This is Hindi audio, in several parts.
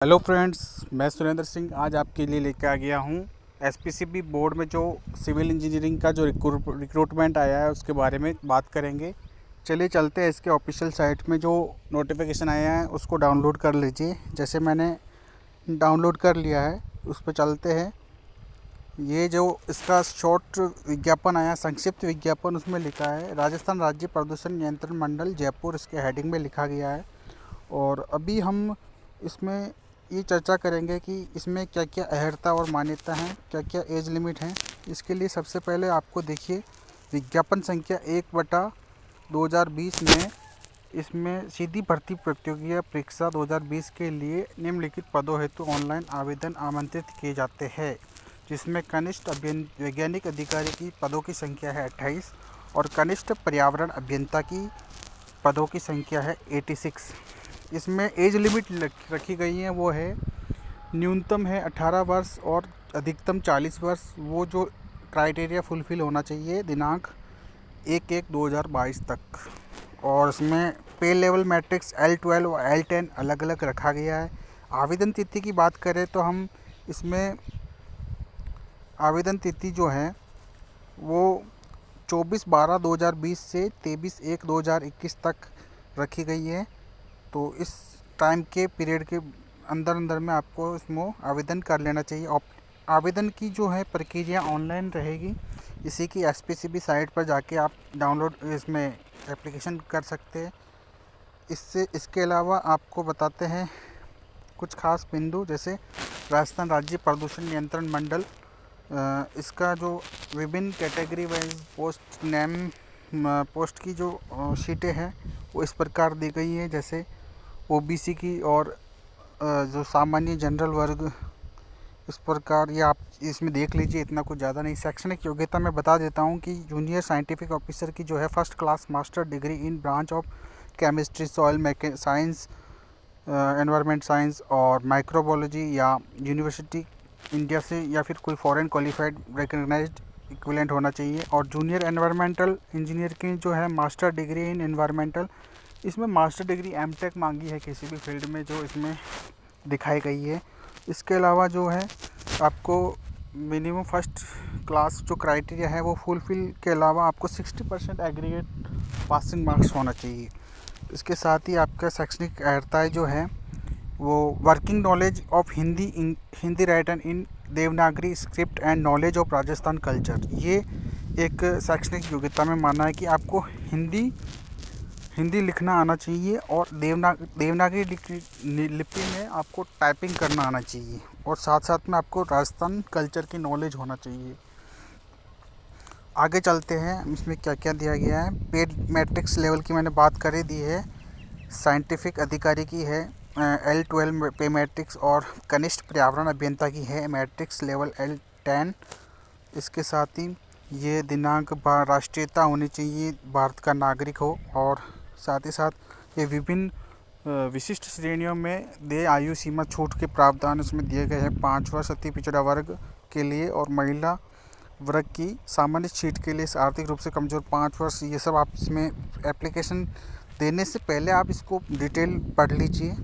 हेलो फ्रेंड्स, मैं सुरेंद्र सिंह आज आपके लिए लेकर आ गया हूँ एसपीसीबी बोर्ड में जो सिविल इंजीनियरिंग का जो रिक्रूटमेंट आया है उसके बारे में बात करेंगे। चलिए चलते हैं, इसके ऑफिशियल साइट में जो नोटिफिकेशन आया है उसको डाउनलोड कर लीजिए। जैसे मैंने डाउनलोड कर लिया है उस पर चलते हैं। ये जो इसका शॉर्ट विज्ञापन आया, संक्षिप्त विज्ञापन, उसमें लिखा है राजस्थान राज्य प्रदूषण नियंत्रण मंडल जयपुर, इसके हेडिंग में लिखा गया है। और अभी हम इसमें ये चर्चा करेंगे कि इसमें क्या क्या अहर्ता और मान्यता हैं, क्या क्या एज लिमिट हैं। इसके लिए सबसे पहले आपको देखिए विज्ञापन संख्या 1/2020 में इसमें सीधी भर्ती प्रतियोगिता परीक्षा 2020 के लिए निम्नलिखित पदों हेतु ऑनलाइन आवेदन आमंत्रित किए जाते हैं, जिसमें कनिष्ठ वैज्ञानिक अधिकारी की पदों की संख्या है 28 और कनिष्ठ पर्यावरण अभियंता की पदों की संख्या है 86। इसमें एज लिमिट रखी गई है, वो है न्यूनतम है 18 वर्ष और अधिकतम 40 वर्ष। वो जो क्राइटेरिया फुलफ़िल होना चाहिए दिनांक 1/1/2022 तक। और इसमें पे लेवल मैट्रिक्स L12 और L10 अलग अलग रखा गया है। आवेदन तिथि की बात करें तो हम इसमें आवेदन तिथि जो है वो 24/12/2020 से 23/1/2021 तक रखी गई है। तो इस टाइम के पीरियड के अंदर में आपको इसमें आवेदन कर लेना चाहिए। आवेदन की जो है प्रक्रिया ऑनलाइन रहेगी। इसी की एसपीसीबी साइट पर जाके आप डाउनलोड इसमें एप्लीकेशन कर सकते हैं। इसके अलावा आपको बताते हैं कुछ खास बिंदु, जैसे राजस्थान राज्य प्रदूषण नियंत्रण मंडल, इसका जो विभिन्न कैटेगरी वाइज पोस्ट की जो सीटें हैं वो इस प्रकार दी गई है। जैसे ओबीसी की और जो सामान्य जनरल वर्ग, इस प्रकार ये आप इसमें देख लीजिए, इतना कुछ ज़्यादा नहीं। शैक्षणिक योग्यता मैं बता देता हूँ कि जूनियर साइंटिफिक ऑफिसर की जो है first class master degree in branch of chemistry, soil science, environment science और माइक्रोबायोलॉजी या यूनिवर्सिटी इंडिया से या फिर कोई फॉरेन क्वालिफाइड रिकग्नाइज्ड इक्विवेलेंट होना चाहिए। और जूनियर एनवायरमेंटल इंजीनियर की जो है मास्टर डिग्री इन एनवायरमेंटल, इसमें मास्टर डिग्री एमटेक मांगी है किसी भी फील्ड में, जो इसमें दिखाई गई है। इसके अलावा जो है आपको मिनिमम फर्स्ट क्लास जो क्राइटेरिया है वो फुलफिल के अलावा आपको 60% एग्रीगेट पासिंग मार्क्स होना चाहिए। इसके साथ ही आपका शैक्षणिक अर्हताएँ जो है वो working knowledge of Hindi written in Devanagari script and knowledge of Rajasthan culture, ये एक शैक्षणिक योग्यता में माना है कि आपको हिंदी लिखना आना चाहिए और देवनागरी लिपि में आपको टाइपिंग करना आना चाहिए, और साथ साथ में आपको राजस्थान कल्चर की नॉलेज होना चाहिए। आगे चलते हैं, इसमें क्या क्या दिया गया है। पेड मैट्रिक्स लेवल की मैंने बात कर ही दी है। साइंटिफिक अधिकारी की है L12 पे मैट्रिक्स, और कनिष्ठ पर्यावरण अभियंता की है मैट्रिक्स लेवल L10। इसके साथ ही ये दिनांक राष्ट्रीयता होनी चाहिए, भारत का नागरिक हो। और साथ ही साथ ये विभिन्न विशिष्ट श्रेणियों में दे आयु सीमा छूट के प्रावधान इसमें दिए गए हैं। 5 वर्ष अति पिछड़ा वर्ग के लिए और महिला वर्ग की सामान्य सीट के लिए आर्थिक रूप से कमज़ोर 5 वर्ष। ये सब आप इसमें एप्लीकेशन देने से पहले आप इसको डिटेल पढ़ लीजिए।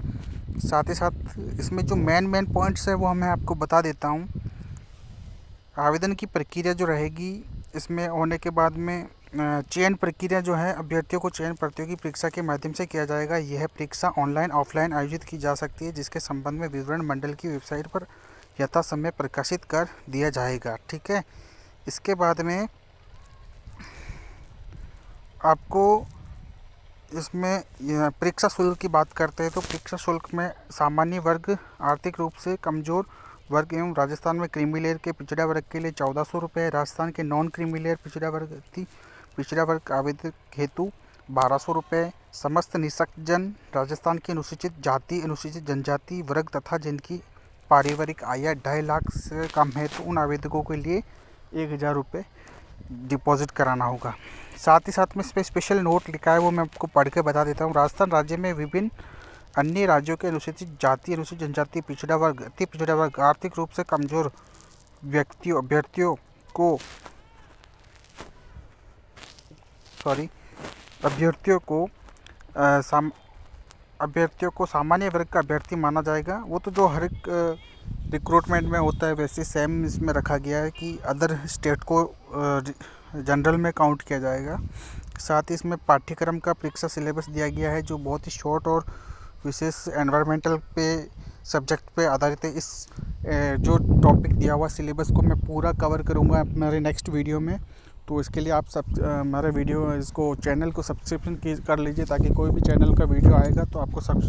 साथ ही साथ इसमें जो मेन पॉइंट्स है वो मैं आपको बता देता हूँ। आवेदन की प्रक्रिया जो रहेगी इसमें होने के बाद में चयन प्रक्रिया जो है अभ्यर्थियों को चयन प्रतियोगी परीक्षा के माध्यम से किया जाएगा। यह परीक्षा ऑनलाइन ऑफलाइन आयोजित की जा सकती है, जिसके संबंध में विवरण मंडल की वेबसाइट पर यथा समय प्रकाशित कर दिया जाएगा। ठीक है। इसके बाद में आपको इसमें परीक्षा शुल्क की बात करते हैं तो परीक्षा शुल्क में सामान्य वर्ग, आर्थिक रूप से कमजोर वर्ग एवं राजस्थान में क्रीमी लेयर के पिछड़ा वर्ग के लिए 1400 रुपये, राजस्थान के नॉन क्रीमी लेयर पिछड़ा वर्ग आवेदक हेतु 1200 रुपये, समस्त निःशक्तजन राजस्थान के अनुसूचित जाति अनुसूचित जनजाति वर्ग तथा जिनकी पारिवारिक आय 2.5 लाख से कम है तो उन आवेदकों के लिए 1000 रुपये डिपॉजिट कराना होगा। साथ ही साथ में इस पर स्पेशल नोट लिखा है, वो मैं आपको पढ़ के बता देता हूँ। राजस्थान राज्य में विभिन्न अन्य राज्यों के अनुसूचित जाति अनुसूचित जनजाति पिछड़ा वर्ग अति पिछड़ा वर्ग आर्थिक रूप से कमजोर अभ्यर्थियों को अभ्यर्थियों को सामान्य वर्ग का अभ्यर्थी माना जाएगा। वो तो जो हर एक रिक्रूटमेंट में होता है वैसे सेम इसमें रखा गया है कि अदर स्टेट को जनरल में काउंट किया जाएगा। साथ ही इसमें पाठ्यक्रम का परीक्षा सिलेबस दिया गया है जो बहुत ही शॉर्ट और विशेष एनवायरमेंटल पे सब्जेक्ट पे आधारित है। इस जो टॉपिक दिया हुआ सिलेबस को मैं पूरा कवर करूँगा हमारे नेक्स्ट वीडियो में। तो इसके लिए आप सब हमारे वीडियो इसको चैनल को सब्सक्रिप्शन कर लीजिए ताकि कोई भी चैनल का वीडियो आएगा तो आपको सब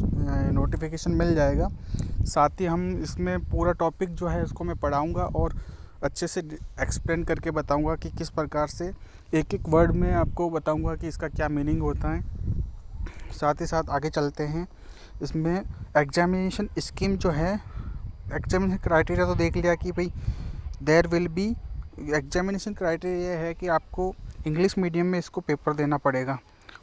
नोटिफिकेशन मिल जाएगा। साथ ही हम इसमें पूरा टॉपिक जो है इसको मैं पढ़ाऊँगा और अच्छे से एक्सप्लेन करके बताऊँगा कि किस प्रकार से एक एक वर्ड में आपको बताऊँगा कि इसका क्या मीनिंग होता है। साथ ही साथ आगे चलते हैं। इसमें एग्जामिनेशन स्कीम जो है, एग्जामिनेशन क्राइटेरिया तो देख लिया कि भाई there will be examination criteria है कि आपको इंग्लिश मीडियम में इसको पेपर देना पड़ेगा।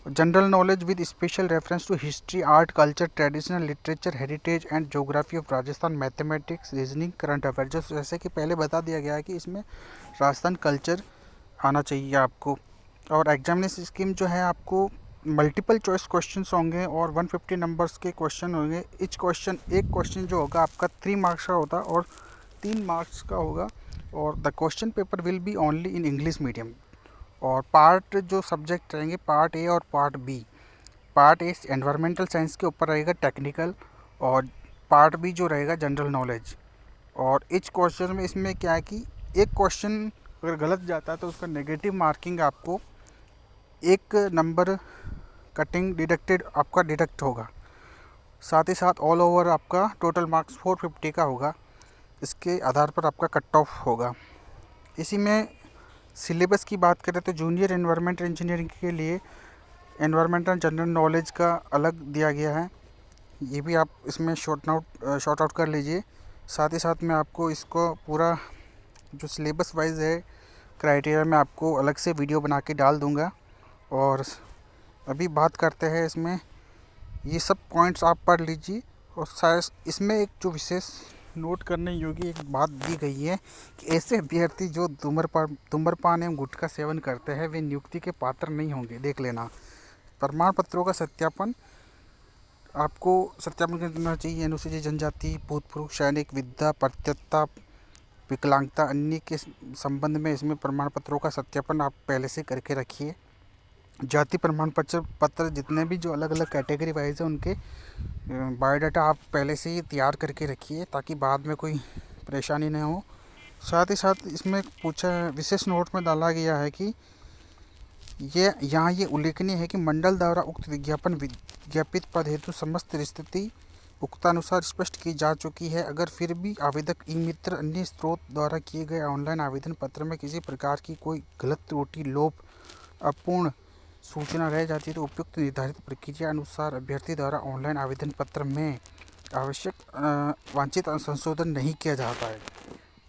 General knowledge with special reference to history, art, culture, traditional literature, heritage and geography of Rajasthan, mathematics, reasoning, current affair. जैसे कि पहले बता दिया गया है कि इसमें राजस्थान कल्चर आना चाहिए आपको। और एग्जामिनेशन स्कीम जो है आपको मल्टीपल चॉइस क्वेश्चंस होंगे और 150 नंबर्स के क्वेश्चन होंगे। एक क्वेश्चन जो होगा आपका 3 मार्क्स का होता और 3 मार्क्स का होगा। और the question paper will be only in English medium. और पार्ट जो सब्जेक्ट रहेंगे पार्ट ए और part B. Part A environmental science के ऊपर रहेगा टेक्निकल, और पार्ट बी जो रहेगा जनरल नॉलेज। और इच क्वेश्चन में इसमें क्या है कि एक क्वेश्चन अगर गलत जाता है तो उसका नेगेटिव मार्किंग आपको 1 नंबर कटिंग डिडक्टेड आपका डिडक्ट होगा। साथ ही साथ ऑल ओवर आपका टोटल मार्क्स 450 का होगा। इसके आधार पर आपका कट ऑफ होगा। इसी में सिलेबस की बात करें तो जूनियर एनवायरमेंटल इंजीनियरिंग के लिए एनवायरमेंटल जनरल नॉलेज का अलग दिया गया है। ये भी आप इसमें शॉर्ट आउट कर लीजिए। साथ ही साथ मैं आपको इसको पूरा जो सिलेबस वाइज है क्राइटेरिया में आपको अलग से वीडियो बना के डाल दूँगा। और अभी बात करते हैं इसमें, ये सब पॉइंट्स आप पढ़ लीजिए। और शायद इसमें एक जो विशेष नोट करने योग्य एक बात दी गई है कि ऐसे अभ्यर्थी जो धूम्रपान एवं गुटखा सेवन करते हैं वे नियुक्ति के पात्र नहीं होंगे। देख लेना। प्रमाण पत्रों का सत्यापन आपको करना चाहिए। अनुसूचित जनजाति, भूतपूर्व सैनिक, विद्या, प्रत्यता, विकलांगता, अन्य के संबंध में इसमें प्रमाण पत्रों का सत्यापन आप पहले से करके रखिए। जाति प्रमाण पत्र जितने भी जो अलग अलग कैटेगरी वाइज है उनके बायोडाटा आप पहले से ही तैयार करके रखिए ताकि बाद में कोई परेशानी न हो। साथ ही साथ इसमें विशेष नोट में डाला गया है कि ये उल्लेखनीय है कि मंडल द्वारा उक्त विज्ञापित पद हेतु समस्त स्थिति उक्तानुसार स्पष्ट की जा चुकी है। अगर फिर भी आवेदक ई मित्र अन्य स्रोत द्वारा किए गए ऑनलाइन आवेदन पत्र में किसी प्रकार की कोई गलत त्रुटि, लोप, अपूर्ण सूचना रह जाती है तो उपयुक्त निर्धारित प्रक्रिया अनुसार अभ्यर्थी द्वारा ऑनलाइन आवेदन पत्र में आवश्यक वांछित संशोधन नहीं किया जाता है।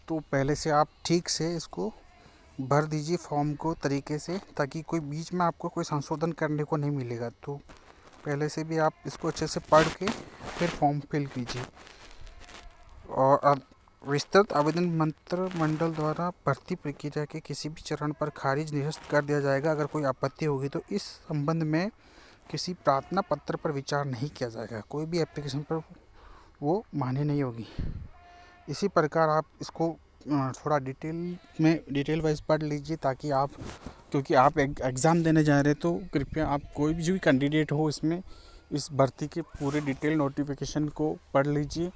तो पहले से आप ठीक से इसको भर दीजिए फॉर्म को तरीके से, ताकि कोई बीच में आपको कोई संशोधन करने को नहीं मिलेगा। तो पहले से भी आप इसको अच्छे से पढ़ के फिर फॉर्म फिल कीजिए। और विस्तृत आवेदन मंत्रिमंडल द्वारा भर्ती प्रक्रिया के किसी भी चरण पर खारिज निरस्त कर दिया जाएगा। अगर कोई आपत्ति होगी तो इस संबंध में किसी प्रार्थना पत्र पर विचार नहीं किया जाएगा। कोई भी एप्लीकेशन पर वो मान्य नहीं होगी। इसी प्रकार आप इसको थोड़ा डिटेल वाइज पढ़ लीजिए ताकि आप, क्योंकि आप एग्ज़ाम देने जा रहे हैं तो कृपया आप कोई भी जो भी कैंडिडेट हो इसमें इस भर्ती के पूरे डिटेल नोटिफिकेशन को पढ़ लीजिए।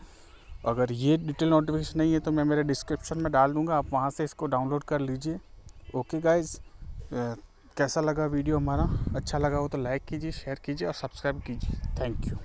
अगर ये डिटेल नोटिफिकेशन नहीं है तो मैं मेरे डिस्क्रिप्शन में डाल दूँगा, आप वहाँ से इसको डाउनलोड कर लीजिए। ओके गाइज़, कैसा लगा वीडियो हमारा? अच्छा लगा हो तो लाइक कीजिए, शेयर कीजिए और सब्सक्राइब कीजिए। Thank you.